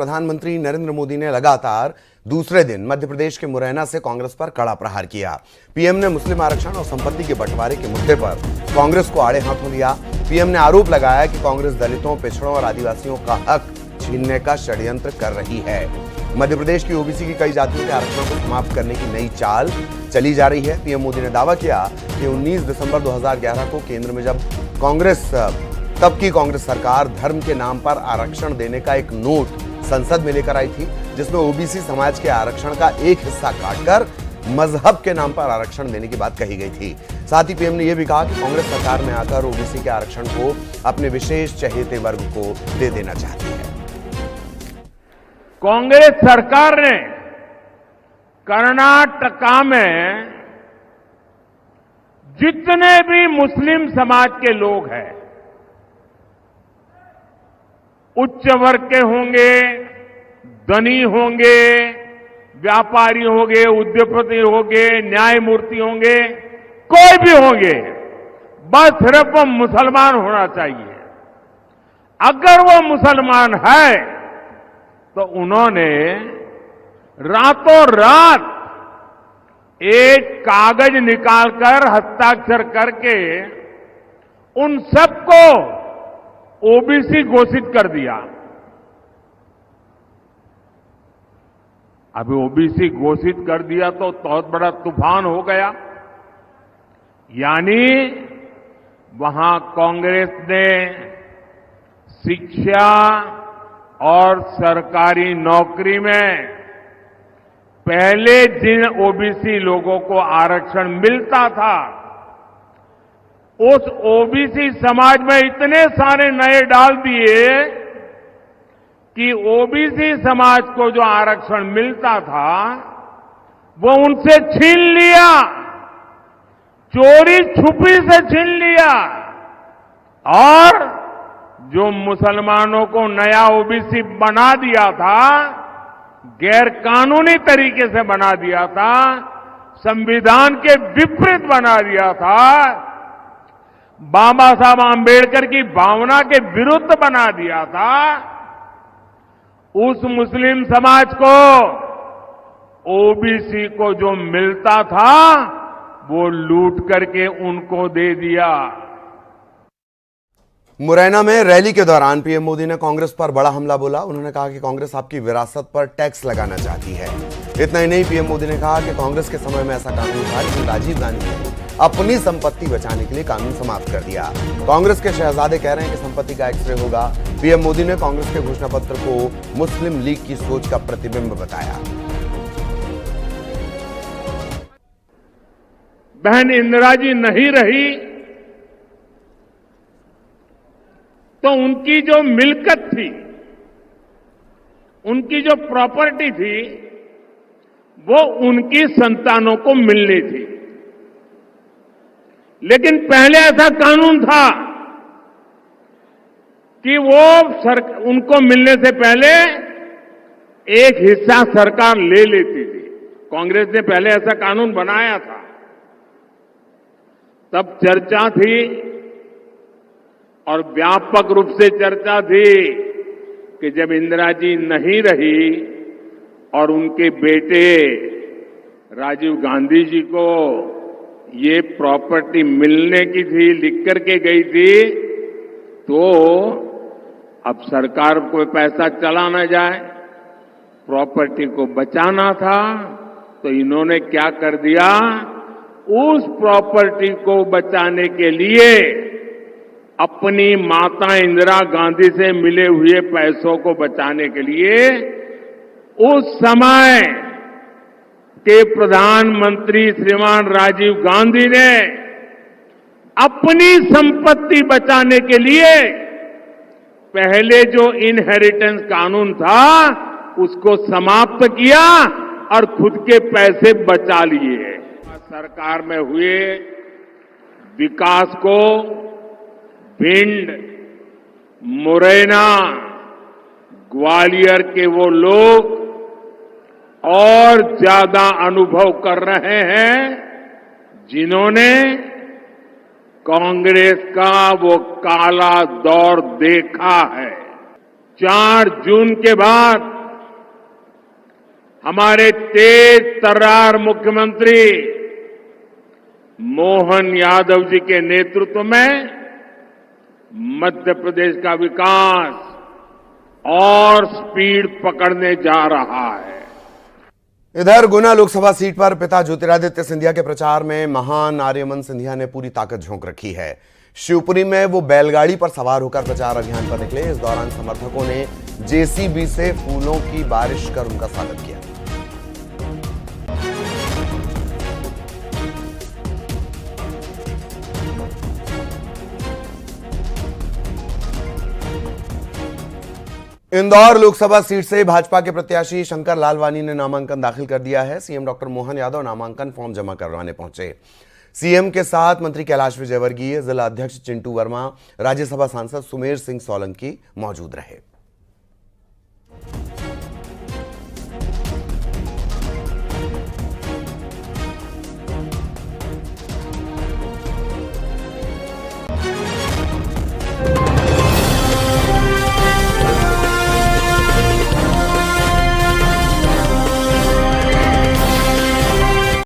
प्रधानमंत्री नरेंद्र मोदी ने लगातार दूसरे दिन मध्य प्रदेश के मुरैना से कांग्रेस पर कड़ा प्रहार किया। पीएम ने मुस्लिम आरक्षण और संपत्ति के बंटवारे के मुद्दे पर कांग्रेस को आड़े हाथों लिया। पीएम ने आरोप लगाया कि कांग्रेस दलितों, पिछड़ों और आदिवासियों का हक छीनने का षड्यंत्र कर रही है। मध्य प्रदेश की ओबीसी की कई जातियों के आरक्षण को समाप्त करने की नई चाल चली जा रही है। पीएम मोदी ने दावा किया कि 19 दिसंबर 2011 को केंद्र में तब की कांग्रेस सरकार धर्म के नाम पर आरक्षण देने का एक नोट संसद में लेकर आई थी, जिसमें ओबीसी समाज के आरक्षण का एक हिस्सा काटकर मजहब के नाम पर आरक्षण देने की बात कही गई थी। साथ ही पीएम ने यह भी कहा कि कांग्रेस सरकार में आकर ओबीसी के आरक्षण को अपने विशेष चहेते वर्ग को दे देना चाहती है। कांग्रेस सरकार ने कर्नाटका में जितने भी मुस्लिम समाज के लोग हैं, उच्च वर्ग के होंगे, धनी होंगे, व्यापारी होंगे, उद्योगपति होंगे, न्यायमूर्ति होंगे, कोई भी होंगे, बस सिर्फ वो मुसलमान होना चाहिए। अगर वो मुसलमान है तो उन्होंने रातों रात एक कागज निकालकर हस्ताक्षर करके उन सबको ओबीसी घोषित कर दिया। अभी ओबीसी घोषित कर दिया तो बहुत बड़ा तूफान हो गया। यानी वहां कांग्रेस ने शिक्षा और सरकारी नौकरी में पहले जिन ओबीसी लोगों को आरक्षण मिलता था, उस ओबीसी समाज में इतने सारे नए डाल दिए कि ओबीसी समाज को जो आरक्षण मिलता था वो उनसे छीन लिया, चोरी छुपी से छीन लिया। और जो मुसलमानों को नया ओबीसी बना दिया था, गैर कानूनी तरीके से बना दिया था, संविधान के विपरीत बना दिया था, बाबा साहब आंबेडकर की भावना के विरुद्ध बना दिया था, उस मुस्लिम समाज को ओबीसी को जो मिलता था वो लूट करके उनको दे दिया। मुरैना में रैली के दौरान पीएम मोदी ने कांग्रेस पर बड़ा हमला बोला। उन्होंने कहा कि कांग्रेस आपकी विरासत पर टैक्स लगाना चाहती है। इतना ही नहीं, पीएम मोदी ने कहा कि कांग्रेस के समय में ऐसा कानून था, लेकिन राजीव गांधी ने अपनी संपत्ति बचाने के लिए कानून समाप्त कर दिया। कांग्रेस के शहजादे कह रहे हैं कि संपत्ति का एक्सरे होगा। पीएम मोदी ने कांग्रेस के घोषणा पत्र को मुस्लिम लीग की सोच का प्रतिबिंब बताया। बहन इंदिरा जी नहीं रही तो उनकी जो मिल्कत थी, उनकी जो प्रॉपर्टी थी, वो उनकी संतानों को मिलनी थी। लेकिन पहले ऐसा कानून था कि उनको मिलने से पहले एक हिस्सा सरकार ले लेती थी। कांग्रेस ने पहले ऐसा कानून बनाया था। तब चर्चा थी और व्यापक रूप से चर्चा थी कि जब इंदिरा जी नहीं रही और उनके बेटे राजीव गांधी जी को ये प्रॉपर्टी मिलने की थी, लिख करके गई थी, तो अब सरकार को पैसा चला ना जाए, प्रॉपर्टी को बचाना था, तो इन्होंने क्या कर दिया, उस प्रॉपर्टी को बचाने के लिए अपनी माता इंदिरा गांधी से मिले हुए पैसों को बचाने के लिए उस समय के प्रधानमंत्री श्रीमान राजीव गांधी ने अपनी संपत्ति बचाने के लिए पहले जो इनहेरिटेंस कानून था उसको समाप्त किया और खुद के पैसे बचा लिए। सरकार में हुए विकास को भिंड, मुरैना, ग्वालियर के वो लोग और ज्यादा अनुभव कर रहे हैं जिन्होंने कांग्रेस का वो काला दौर देखा है। 4 जून के बाद हमारे तेज तर्रार मुख्यमंत्री मोहन यादव जी के नेतृत्व में मध्य प्रदेश का विकास और स्पीड पकड़ने जा रहा है। इधर गुना लोकसभा सीट पर पिता ज्योतिरादित्य सिंधिया के प्रचार में महान आर्यमन सिंधिया ने पूरी ताकत झोंक रखी है। शिवपुरी में वो बैलगाड़ी पर सवार होकर प्रचार अभियान पर निकले। इस दौरान समर्थकों ने जेसीबी से फूलों की बारिश कर उनका स्वागत किया। इंदौर लोकसभा सीट से भाजपा के प्रत्याशी शंकर लालवानी ने नामांकन दाखिल कर दिया है। सीएम डॉक्टर मोहन यादव नामांकन फॉर्म जमा करवाने पहुंचे। सीएम के साथ मंत्री कैलाश विजयवर्गीय, जिला अध्यक्ष चिंटू वर्मा, राज्यसभा सांसद सुमेर सिंह सोलंकी मौजूद रहे।